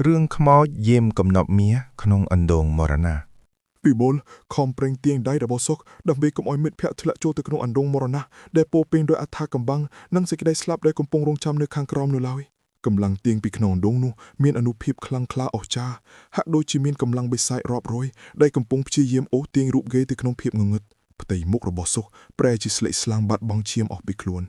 เรื่องขมอเยี่ยมกำนบเมียขนงอันโดงมรณะពីបុលខំប្រេងទៀងដៃរបស់សុកដើម្បីកុំឲ្យមិត្តភ័ក្តិធ្លាក់ចូលទៅក្នុងអណ្ដូងមរណៈដែលពោពេញដោយអត្ថាកំបាំងនិងសេចក្តីស្លាប់ដែលកំពុងរងចាំនៅខាងក្រោមនោះឡើយកម្លាំងទៀងពីក្នុងអណ្ដូងនោះមានអនុភាពខ្លាំងក្លាអស្ចារ្យហាក់ដូចជាមានកម្លាំងបិសាចរាប់រយដែលកំពុងព្យាយាមអូសទាញរូបគេទៅក្នុងភាពងងឹតផ្ទៃមុខរបស់សុកប្រែជាស្លេកស្លាំងបាត់បង់ឈាមអស់ពីខ្លួន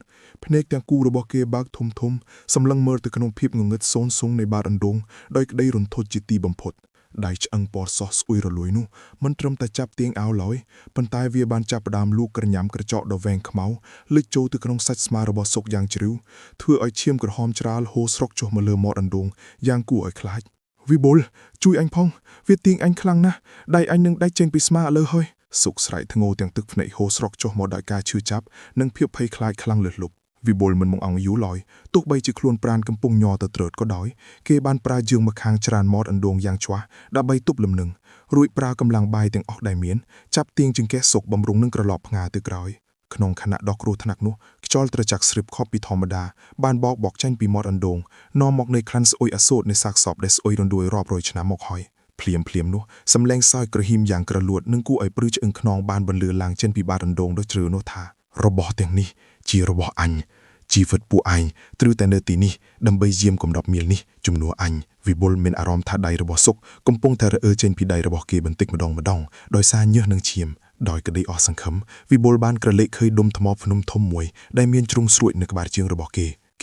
ភ្នែកទាំងគូរបស់គេបើកធំសម្លឹងមើលទៅក្នុងភាពងងឹតសូន្យនៃបាតអណ្ដូងដោយក្តីរន្ធត់ជាទីបំផុតដៃឆ្អឹងពណ៌សស្អុយរលួយនោះមិនត្រឹមតែចាប់ទៀងអោឡើយប៉ុន្តែវាបានចាប់ផ្ដើមលូកក្រញាំក្រចកដ៏វែងខ្មៅលិចចូលទៅក្នុងសាច់ស្មារបស់សុកយ៉ាងជ្រាវធ្វើឲ្យឈាមក្រហមច្រាលហូរស្រុកចុះមកលើមាត់អណ្ដូងយ៉ាងគួរឲ្យខ្លាចវិបុលជួយអញផងវាទៀងអញខ្លាំងណាស់ដៃអញនឹងដាច់ចេញពីស្មាឥឡូវហើយសុកស្រែកធ្ងោទាំងទឹកភ្នែកហូរស្រុកចុះមកដោយការឈឺចាប់និងភាពភ័យខ្លាចខ្លាំងលើសលប់វិបុលមិនមកអងយូរឡើយទោះបីជាខ្លួនប្រានកំពុងញ័រទៅត្រើតក៏ដោយគេបានប្រើជើងមកខាងច្រានមាត់អណ្ដូងយ៉ាងច្បាស់ដើម្បីទប់លំនឹងរួចប្រើកម្លាំងបាយទាំងអស់ដែលមានចាប់ទាញចង្កេះសុកបំរុងនឹងក្រឡប់ផ្ងាទៅក្រោយក្នុងខណៈដកគ្រោះថ្នាក់នោះខ្យល់ត្រជាក់ស្រិបខប់ពីធម្មតាបានបកចេញពីមាត់អណ្ដូងនាំមកនៃក្លិនស្អុយអាសូតនៃសាកសពដែលស្អុយរណ្ដួយរាប់រយឆ្នាំមកហើយភ្លាមនោះសំឡេងសើចក្រហីមយ៉ាងក្រលួតនិងគួរឲ្យព្រឺឆ្អឹងខ្នងបានបន្លឺឡើងចេញពីបាតអណ្ដូងដោយជ្រៅនោះថារបស់ទាំងនេះជារបស់អញជីវិតពួកអញត្រូវតែនៅទីនេះដើម្បីយាមកំដប់មៀលនេះជំនួសអញវិបុលមានអារម្មណ៍ថាដៃរបស់សុកកំពុងតែរអើចេញពីដៃរបស់គេបន្តិចម្ដងដោយសារញើសនិងឈាមដោយក្តីអស់សង្ឃឹមវិបុលបានក្រឡេកឃើញដុំថ្មភ្នំធំមួយដែលមានជ្រុងស្រួចនៅក្បែរជើងរបស់គ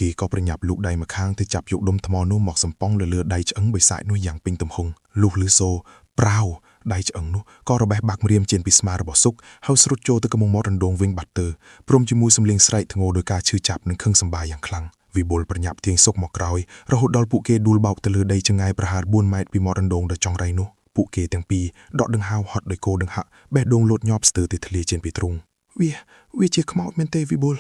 េក៏ប្រញាប់លូកដៃមកខាងទៅចាប់យកដុំថ្មនោះមកសំប៉ងលើដៃឆ្អឹងបិសាចនោះយ៉ាងពេញទំហឹងលុះលឺសូប្រាវដៃឆ្អឹងនោះក៏របេះបាក់ម្រាមចេញពីស្មារបស់សុកហើយស្រុតចូលទៅក្នុងមាត់រណ្ដូងវិញបាត់ទៅព្រមជាមួយសំឡេងស្រែកធ្ងោដោយការឈឺចាប់និងខឹងសម្បាយ៉ាងខ្លាំងវិបុលប្រញាប់ទាញសុកមកក្រោយរហូតដល់ពួកគេដួលបោកទៅលើដីចម្ងាយប្រហែល4ម៉ែត្រពីមាត់រណ្ដូងដ៏ចង្រៃនោះពួកគេទាំងពីរដកដង្ហើមហត់ដោយគោដង្ហាក់បេះដូងលោតញាប់ស្ទើរតែធ្លាចេញពីទ្រូងវាជាខ្មោចមែនទេវិបុល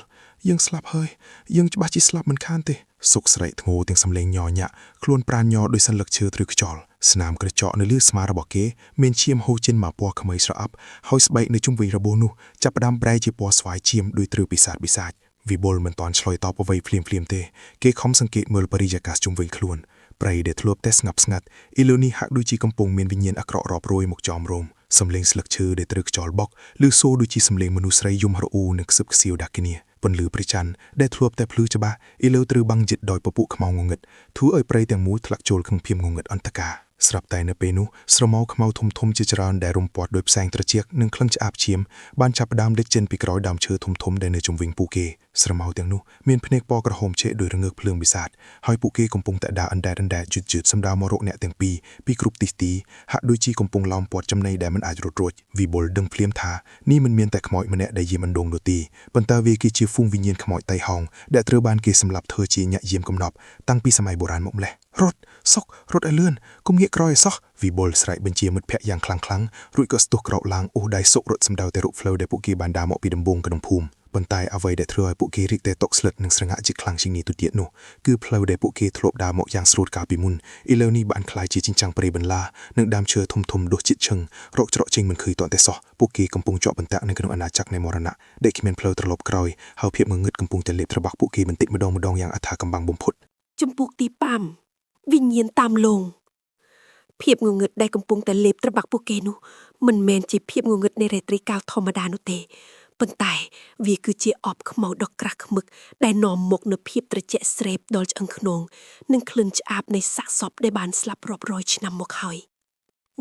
យើងស្លាប់ហើយយើងច្បាស់ជាស្លាប់មិនខានទេសុកស្រែកធ្ងោទាំងសំឡេងញ័រញាក់ខ្លួនប្រាណញ័រដោយសន្លឹកឈើឬខ្យល់ស្នាមក្រចកនៅលើស្មារបស់គេមានឈាមហូរចេញមកពណ៌ខ្មៅស្រអាប់ហើយស្បែកនៅជុំវិញរបួសនោះចាប់ផ្ដើមប្រែជាពណ៌ស្វាយឈាមដោយត្រូវពិសាចវិបុលមិនតាន់ឆ្លើយតបអ្វីភ្លាមទេគេខំសង្កេតមើលបរិយាកាសជុំវិញខ្លួនព្រៃដែលធ្លាប់តែស្ងប់ស្ងាត់ឥឡូវនេះហាក់ដូចជាកំពុងមានវិញ្ញាណអាក្រក់រាប់រយមកចោមរោមសំឡេងស្លឹកឈើដែលត្រូវខ្យល់បុកឬសូរដូចជាសំឡេងមនុស្សស្រីយំរអ៊ូនិងខ្សឹបខ្សៀវដាក់គ្នាពន្លឺព្រះច័ន្ទដែលធ្លាប់តែភ្លឺច្បាស់ឥឡូវត្រូវបាំងជិតដោយពពួកខ្មៅងងឹតធ្វើឲ្យព្រៃទាំងមូលធ្លាក់ចូលក្នុងភាពងងឹតអន្តការស្រាប់តែនៅពេលនោះស្រមោលខ្មៅធំជាច្រើនដែលរុំព័ទ្ធដោយផ្សែងត្រជាក់និងក្លិនឆ្អាបឈាមបានចាប់ផ្ដើមលេចចេញពីក្រោយដើមឈើធំដែលនៅជុំវិញពួកគេស្រមោលទាំងនោះមានភ្នែកពណ៌ក្រហមឆេះដោយរងើកភ្លើងបិសាចហើយពួកគេកំពុងតែដើរអណ្ដែតជឿតសម្ដៅមករកអ្នកទាំងពីរពីគ្រប់ទីហាក់ដូចជាកំពុងឡោមព័ទ្ធចំណីដែលមិនអាចរត់រួចវិបុលដឹងភ្លាមថានេះមិនមានតែខ្មោចម្នាក់ដែលយាមអណ្ដូងនោះទេប៉ុន្តែវាគឺជាហ្វូងវិញ្ញាណខ្មោចតៃហោងដែលត្រូវបានគេសម្លាប់ធ្វើជាញាក់យាមកំណប់តាំងពីសម័យបុរាណមកម្ល៉េះសុករត់ឲ្យលឿនកុំងាកក្រោយឲ្យសោះវិបុលស្រែកបញ្ជាមិត្តភ័ក្តិយ៉ាងខ្លាំងរួចក៏ស្ទុះក្រោកឡើងអូសដៃសុករត់សម្ដៅទៅរកផ្លូវដែលពួកគេបានដើរមកពីដំបូងក្នុងភូមិប៉ុន្តែអ្វីដែលធ្វើឲ្យពួកគេរីកតែតុកស្លិតនិងស្រងាក់ជាខ្លាំងជាងនេះទៅទៀតនោះគឺផ្លូវដែលពួកគេធ្លាប់ដើរមកយ៉ាងស្រួលកាលពីមុនឥឡូវនេះបានក្លាយជាចិញ្ចាំងព្រៃបន្លានិងដើមឈើធំដុះជិតឈឹងរកច្រកចេញមិនឃើញទាន់តែសោះពួកគេកំពុងជាប់បន្ទាក់នៅក្នុងអាណាចក្រនៃមរណៈដែលគ្មានផ្លូវត្រឡប់ក្រោយហើយភាពងងឹតកំពុងតែលេបត្របាក់ពួកគេបន្តិចម្ដងយ៉ាងអត្ថាកំបាំងបំផុតចំពោះទីប៉ាំវិញ្ញាណតាមលងភាពងងឹតដែលកំពុងតែលេបត្របាក់ពួកគេនោះមិនមែនជាភាពងងឹតនៃរ៉េត្រីកាលធម្មតានោះទេប៉ុន្តែវាគឺជាអបខ្មៅដ៏ក្រាស់ឃ្មឹកដែលនាំមកនូវភាពត្រជាក់ស្រេបដល់ឆ្អឹងខ្នងនិងក្លិនឆ្អាបនៃសាកសពដែលបានស្លាប់រាប់រយឆ្នាំមកហើយ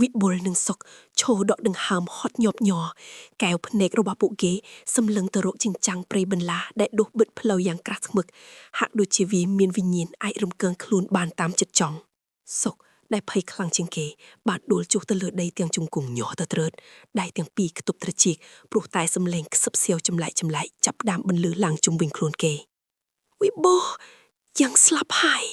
វិបុលនិងសុកឈោដកដង្ហើមហត់ញាប់ញ័រកែវភ្នែករបស់ពួកគេសម្លឹងទៅរកចិញ្ចាំងព្រៃបន្លាដែលដុះបិទផ្លូវយ៉ាងក្រាស់ឃ្មឹកហាក់ដូចជាវាមានវិញ្ញាណអាចរំកើងខ្លួនបានតាមចិត្តចង់សុកដែលភ័យខ្លាំងជាងគេបានដួលចុះទៅលើដីទាំងជង្គង់ញ័រទៅត្រើតដៃទាំងពីរខ្ទប់ត្រចៀកព្រោះតែសំឡេងខ្សឹបសៀវចម្លែកចាប់ដើមបន្លឺឡើងជុំវិញខ្លួនគេវិបុលយ៉ាងស្លាប់ហើ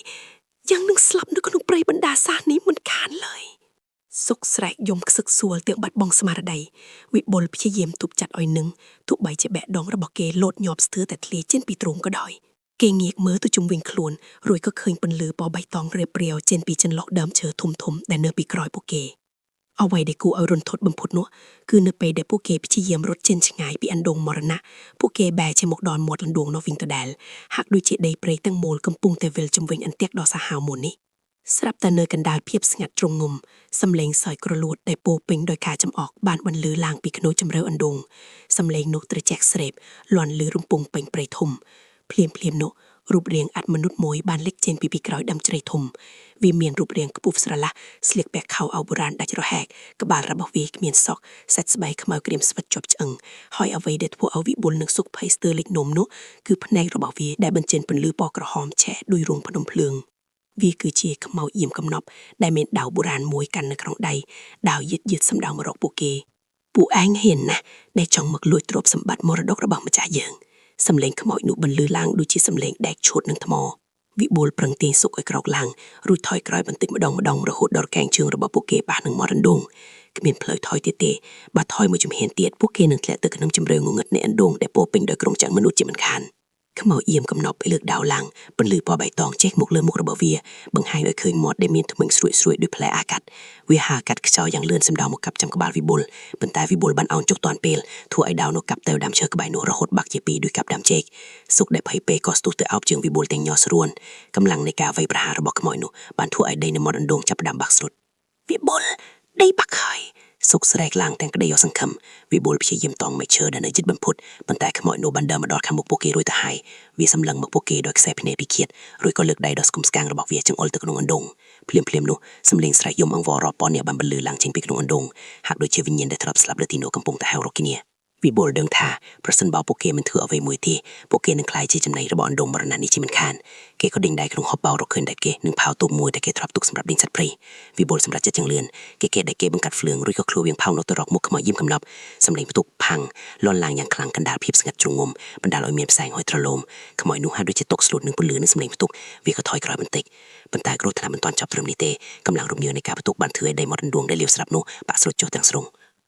យយ៉ាងនឹងស្លាប់នៅក្នុងព្រៃបណ្ដាសាសនេះមិនខានឡើយសុកស្រែកយំខ្សឹកសួលទាំងបាត់បង់ស្មារតីវិបុលព្យាយាមទប់ចាត់ឲ្យនឹងទោះបីជាបែកដងរបស់គេលោតញាប់ស្ទើរតែធ្លាចេញពីទ្រូងក៏ដោយគេងាកមើលទៅជុំវិញខ្លួនរួចក៏ឃើញពន្លឺពណ៌បៃតងរៀបរាវចេញពីចន្លោះដើមឈើធំដែលនៅពីក្រោយពួកគេអ្វីដែលគួរឲ្យរន្ធត់បំផុតនោះគឺនៅពេលដែលពួកគេព្យាយាមរត់ចេញឆ្ងាយពីអណ្ដូងមរណៈពួកគេបែរចេញមកដល់មាត់អណ្ដូងនោះវិញដដែលហាក់ដូចជាដីព្រៃទាំងមូលកំពុងតែវិលជុំវិញអន្ទាក់ដ៏សាហាវមុននេះ ស្រាប់តែនៅកណ្ដាលភាពស្ងាត់ទ្រងងំសំឡេងសอยក្រលួតដែលពោពេញដោយការចំអកបានបន្លឺឡើងពីខ្នូជម្រៅអណ្ដូងសំឡេងនោះត្រជាក់ស្រេបលាន់លឺរំពងពេញព្រៃធំភ្លាមនោះរូបរាងអត្តមនុស្សមួយបានលេចចេញពីក្រោយដើមជ្រៃធំវាមានរូបរាងខ្ពស់ស្រឡះស្លៀកពាក់ខោអោបុរាណដាច់រហែកក្បាលរបស់វាគ្មានសក់សាច់ស្បែកខ្មៅក្រៀមស្វិតជាប់ឆ្អឹងហើយអ្វីដែលធ្វើឲ្យវិបុលនឹងសុខភ័យស្ទើរលេចនំនោះគឺភ្នែករបស់វាដែលបញ្ចេញពន្លឺពណ៌ក្រហមឆេះដោយរងភ្នំភ្លើងវាគឺជាខ្មោចយាមកំណប់ដែលមានដាវបុរាណមួយកាន់នៅក្នុងដៃដាវយឺតសម្ដៅមករកពួកគេពួកឯងហ៊ានណាស់ដែលចង់មកលួចទ្រព្យសម្បត្តិមរតករបស់ម្ចាស់យើងសំឡេងខ្មោចនោះបន្លឺឡើងដូចជាសំឡេងដែកឈួតនឹងថ្មវិបុលប្រឹងទាញសុកឲ្យក្រោកឡើងរួចថយក្រោយបន្តិចម្ដងរហូតដល់កែងជើងរបស់ពួកគេប៉ះនឹងមាត់អណ្ដូងគ្មានផ្លូវថយទេបើថយមួយជំហានទៀតពួកគេនឹងធ្លាក់ទៅក្នុងជម្រៅងងឹតនៃអណ្ដូងដែលពោពេញដោយក្រុមចង្រមនុស្សជាមិនខានខ្មោចយាមកំណប់ឲ្យលើកដាវឡើងពន្លឺពណ៌បៃតងចេះមកលើមុខរបស់វាបង្ហាញឲ្យឃើញមាត់ដែលមានធ្មេញស្រួយដោយផ្លែអាកាត់វាហាកាត់ខ្ចោយ៉ាងលឿនសម្ដៅមកកាប់ចំក្បាលវិបុលប៉ុន្តែវិបុលបានអោនចុកតាន់ពេលធ្វើឲ្យដាវនោះកាប់ទៅដើមឈើក្បែរនោះរហូតបាក់ជាពីរដោយកាប់ដើមចេកសុកដែលភ័យពេកក៏ស្ទុះទៅអោបជើងវិបុលទាំងញ័រស្រួនកម្លាំងនៃការវាយប្រហាររបស់ខ្មោចនោះបានធ្វើឲ្យដីនៅមាត់អណ្ដូងចាប់ផ្ដើមបាក់ស្រុតវិបុលដីបាក់ហើយសុកស្រែកឡើងទាំងក្តីយកសង្ឃឹមវិបុលព្យាយាមតង់មេឈើដែលនៅជិតបំផុតប៉ុន្តែខ្មោចនោះបានដើរមកដល់ខាងមុខពួកគេរួចទៅហើយវាសម្លឹងមកពួកគេដោយខ្សែភ្នែកពិឃាតរួចក៏លើកដៃដល់ស្គមស្កាងរបស់វាចង្អុលទៅក្នុងអណ្ដូងភ្លាមនោះសំឡេងស្រែកយំអង្វររាប់ពាន់នាក់បានបន្លឺឡើងចេញពីក្នុងអណ្ដូងហាក់ដូចជាវិញ្ញាណដែលធ្លាប់ស្លាប់លើទីនោះកំពុងតែហៅរកគ្នាវិបុលដឹងថាប្រសិនបើពួកគេមិនធ្វើអ្វីមួយទេពួកគេនឹងក្លាយជាចំណីរបស់អណ្ដូងមរណៈនេះជាមិនខានគេក៏ដេញដៃក្នុងហប់បោរកឃើញតែគេនឹងផៅទូបមួយដែលគេធ្លាប់ទុកសម្រាប់ដេញសត្វព្រៃវិបុលសម្រាប់ចិត្តយ៉ាងលឿនគេដែលគេបង្កាត់ភ្លើងរួចក៏ឃ្លួវៀងផៅនោះទៅរកមុខខ្មោចយាមកំណប់សម្លេងផ្ទុកផាំងលាន់ឡើងយ៉ាងខ្លាំងកណ្ដាលភាពស្ងាត់ជ្រុងងំបណ្ដាលឲ្យមានផ្សែងហុយត្រឡោមខ្មោចនោះហាក់ដូចជាຕົកស្លូតនឹងពន្លឺនឹងសម្លេងផ្ទុកវាក៏ថយក្រោយបន្តិចប៉ុន្តែគ្រោះថ្នាក់មិនទាន់ចាប់ត្រឹមនេះទេកម្លាំងរំញើនៃការផ្ទុកបានធ្វើឲ្យដីមាត់អណ្ដូងដែលលាវស្រាប់នោះបាក់ស្រុតចុះទាំងស្រុង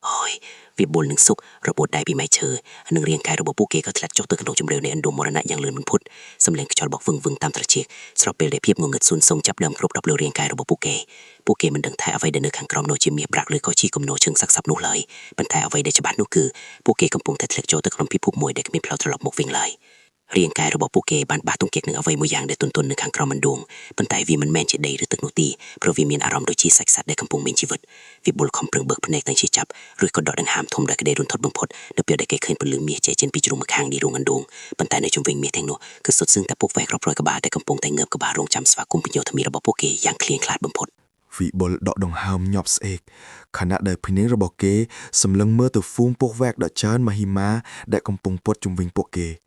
អូយវាបុលនឹងសុករបូតដៃពីម៉ែឈើនិងរាងកាយរបស់ពួកគេក៏ធ្លាក់ចុះទៅក្នុងជម្រៅនៃអណ្ដូងមរណៈយ៉ាងលឿនមិនផុតសម្លេងខ្យល់បក់វឹងតាមត្រចៀកស្របពេលដែលភាពងងឹតស៊ូនសុងចាប់ដើមគ្រប់ដល់លើរាងកាយរបស់ពួកគេមិនដឹងថាអ្វីដែលនៅខាងក្រោមនោះជាមាសប្រាក់ឬក៏ជាគំនោជើងសាក់សាប់នោះឡើយប៉ុន្តែអ្វីដែលច្បាស់នោះគឺពួកគេកំពុងតែធ្លាក់ចូលទៅក្នុងពិភពមួយដែលគ្មានផ្លូវត្រឡប់មកវិញឡើយរាងកាយរបស់ពួកគេបានបាសទង្គិកនឹងអ្វីមួយយ៉ាងដែលទន់ៗនៅខាងក្រោមអណ្ដូងប៉ុន្តែវាមិនមែនជាដីឬទឹកនោះទេព្រោះវាមានអារម្មណ៍ដូចជាសាច់សត្វដែលកំពុងមានជីវិតវាបុលខំប្រឹងបើកភ្នែកទាំងជាចាប់ឬក៏ដកដង្ហើមធំដោយក្តីរន្ធត់បំផុតនៅពេលដែលគេឃើញពលឺមាសចែកចេញពីជ្រុងម្ខាងនៃរោងអណ្ដូងប៉ុន្តែនៅជុំវិញមាសទាំងនោះគឺសុទ្ធសឹងតែពុកវែករាប់រយក្បាលដែលកំពុងតែងើបក្បាលរងចាំស្វាគមន៍ពីញោមថ្មីរបស់ពួកគេយ៉ាងឃ្លៀងខ្លាចបំផុតវិបុលដកដង្ហើមញាប់ស្អេកខណៈដែលភ្នែករបស់គេសម្លឹងមើលទៅហ្វូងពុកវែកដ៏ច្រើនមហិមាដែលកំពុងពត់ជុំវិញពួកគេ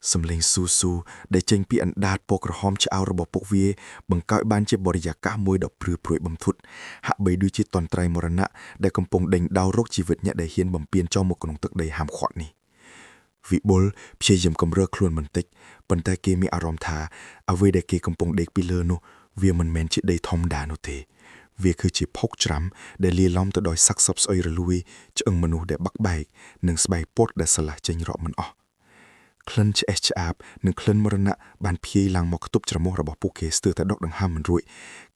សំឡេងស៊ូដែលចេញពីអណ្ដាតពណ៌ក្រហមឆ្អៅរបស់ពួកវាបង្កើតបានជាបរិយាកាសមួយដ៏ព្រឺព្រួយបំផុតហាក់បីដូចជាតន្ត្រីមរណៈដែលកំពុងដេញដោលរកជីវិតអ្នកដែលហ៊ានបំពេញចូលមកក្នុងទឹកដីហាមឃាត់នេះវិបុលព្យាយាមកម្រើខ្លួនបន្តិចប៉ុន្តែគេមានអារម្មណ៍ថាអ្វីដែលគេកំពុងដេកពីលើនោះវាមិនមែនជាដីធម្មតានោះទេវាគឺជាភោគច្រាំដែលលាយឡំទៅដោយសាក់សពស្អុយរលួយឆ្អឹងមនុស្សដែលបាក់បែកនិងស្បែកពត់ដែលស្រឡះចេញរាប់មិនអស់ក្លិនឆ្អេះឆ្អាបនិងក្លិនមរណៈបានភាយឡើងមកខ្ទប់ច្រមុះរបស់ពួកគេស្ទើរតែដកដង្ហើមមិនរួច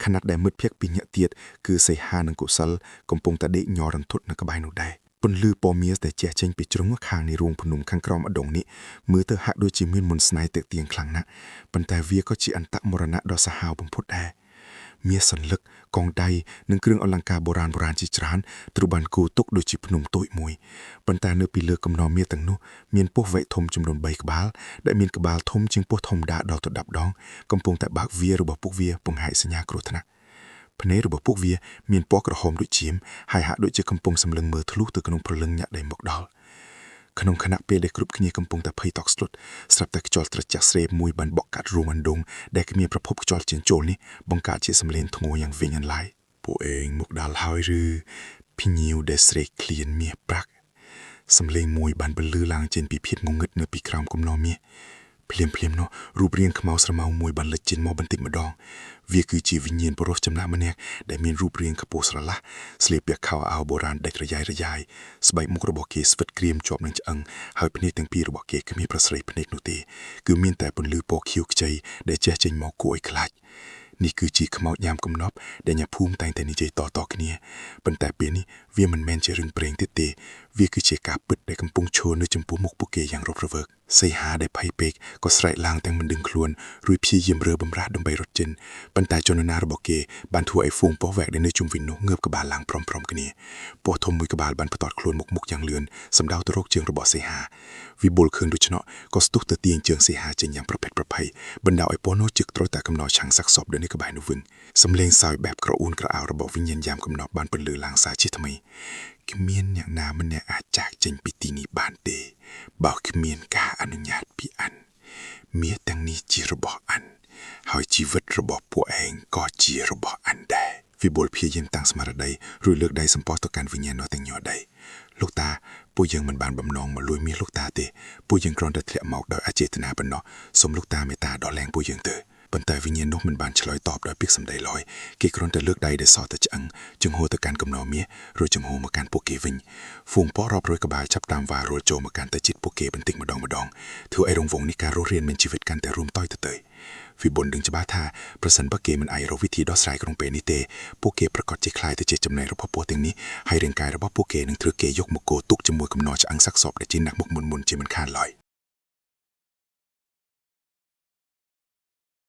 ខណៈដែលមិត្តភក្តិពីរនាក់ទៀតគឺសីហានិងកុសលកំពុងតែដេកញ័ររន្ធត់នៅក្បែរនោះដែរពន្លឺពណ៌មាសដែលជះចេញពីជ្រុងខាងនៃរូងភ្នំខាងក្រោមអណ្ដូងនេះមើលទៅហាក់ដូចជាមានមន្តស្នេហ៍ទាក់ទាញខ្លាំងណាស់ប៉ុន្តែវាក៏ជាអន្តមរណៈដ៏សាហាវបំផុតដែរមាសសន្លឹកកងដៃនិងគ្រឿងអលង្ការបុរាណជាច្រើនត្រូវបានគូរទុកដូចជាភ្នំតូចមួយប៉ុន្តែនៅពីលើកំណមាសទាំងនោះមានពស់វែកធំចំនួន3ក្បាលដែលមានក្បាលធំជាងពស់ធម្មតាដល់ទៅ10ដងកំពុងតែបើកវារបស់ពួកវាបង្ហាញសញ្ញាគ្រោះថ្នាក់ភ្នែករបស់ពួកវាមានពណ៌ក្រហមដូចជាមហើយហាក់ដូចជាកំពុងសម្លឹងមើលធ្លុះទៅក្នុងព្រលឹងញាក់ដែលមកដល់ក្នុងខណៈពេលដែលគ្រប់គ្នាកំពុងតែភ័យតក់ស្លុតស្រាប់តែខ្យល់ត្រជាក់ស្រេបមួយបានបក់កាត់រូងអណ្ដូងដែលគ្មានប្រភពខ្យល់ចេញចូលនេះបង្កើតជាសំឡេងធ្ងន់យ៉ាងវិញអន្លាយពួកឯងមកដល់ហើយឬភញៀវដែលស្រេកឃ្លានមាសប្រាក់សំឡេងមួយបានបន្លឺឡើងចេញពីភាពងងឹតនៅពីក្រោមគំនរមាសភ្លាមនោះរូបរាងខ្មៅស្រមៅមួយបានលេចចេញមកបន្តិចម្ដងវាគឺជាវិញ្ញាណបុរសចំណាស់ម្នាក់ដែលមានរូបរាងខ្ពស់ស្រឡះស្លៀកពាក់ខោអាវបុរាណដាច់រយ៉ាយស្បែកមុខរបស់គេស្វិតក្រៀមជាប់នឹងឆ្អឹងហើយភ្នែកទាំងពីររបស់គេគ្មានប្រស្រីភ្នែកនោះទេគឺមានតែពន្លឺពណ៌ខៀវខ្ចីដែលជះចេញមកគួរឲ្យខ្លាចនេះគឺជាខ្មោចញ៉ាំកំណប់ដែលអ្នកភូមិតែងតែនិយាយតគ្នាប៉ុន្តែពេលនេះវាមិនមែនជារឿងព្រេងទេ វាគឺជាការពិតដែលកំពុងឈរនៅចំពោះមុខពួកគេយ៉ាងរត់រវើកសីហាដែលភ័យពេកក៏ស្រែកឡើងទាំងមិនដឹងខ្លួនរួចព្យាយាមរើបំរាស់ដើម្បីរត់ចេញប៉ុន្តែចលនារបស់គេបានធ្វើឲ្យហ្វូងពស់វែកដែលនៅជុំវិញនោះងើបក្បាលឡើងព្រមៗគ្នាពស់ធំមួយក្បាលបានផ្ទាត់ខ្លួនមុខយ៉ាងលឿនសម្ដៅទៅរកជើងរបស់សីហាវិបុលឃើញដូច្នោះក៏ស្ទុះទៅទាញជើងសីហាចេញយ៉ាងប្រភេទប្រភ័យបណ្ដាឲ្យពស់នោះជឹកត្រូវតែកំណត់ឆាំងសាក់សពនៅនៃក្បែរនោះវិញសំឡេងសើចបែបក្រអួនក្រអៅរបស់វិញ្ញាណយ៉ាមកំណត់បានពន្លឺឡើងសារជាថ្មីគ្មានអ្នកណាម្នាក់អាចចាកចេញពីទីនេះបានទេបើគ្មានការអនុញ្ញាតពីអានមាសទាំងនេះជារបស់អានហើយជីវិតរបស់ពួកឯងក៏ជារបស់អានដែរវិបុលព្យាយាមតាំងស្មារតីរួចលើកដៃសម្ពោធទៅកាន់វិញ្ញាណនោះទាំងញ័រដៃលោកតាពួកយើងមិនបានបំណងមកលួចមាសលោកតាទេពួកយើងគ្រាន់តែធ្លាក់មកដោយអចេតនាប៉ុណ្ណោះសូមលោកតាមេត្តាដល់លែងពួកយើងទៅប៉ុន្តែវិញ្ញាណនោះមិនបានឆ្លើយតបដោយពាក្យសម្ដីឡើយគេគ្រាន់តែលើកដៃដែលសទៅឆ្អឹងចង្ហួរទៅកាន់កំណោមាសរួចចង្ហួរមកកាន់ពួកគេវិញហ្វូងពស់រាប់រយក្បាលចាប់តាមវារួលចូលមកកាន់តែជិតពួកគេបន្តិចម្ដងធ្វើឲ្យរង្វង់នេះការរស់រានមានជីវិតកាន់តែរួមតយទៅវិបុលដឹងច្បាស់ថាប្រសិនបើគេមិនអាចរកវិធីដោះស្រាយក្នុងពេលនេះទេពួកគេប្រកាសជាខ្លាយទៅជាចំណែករបស់ពស់ទាំងនេះហើយរាងកាយរបស់ពួកគេនឹងត្រូវគេយកមកគោទុកជាមួយកំណត់ឆ្អឹងសាក់សពដែលជាអ្នកមុខមុនជាមិនខានឡើយ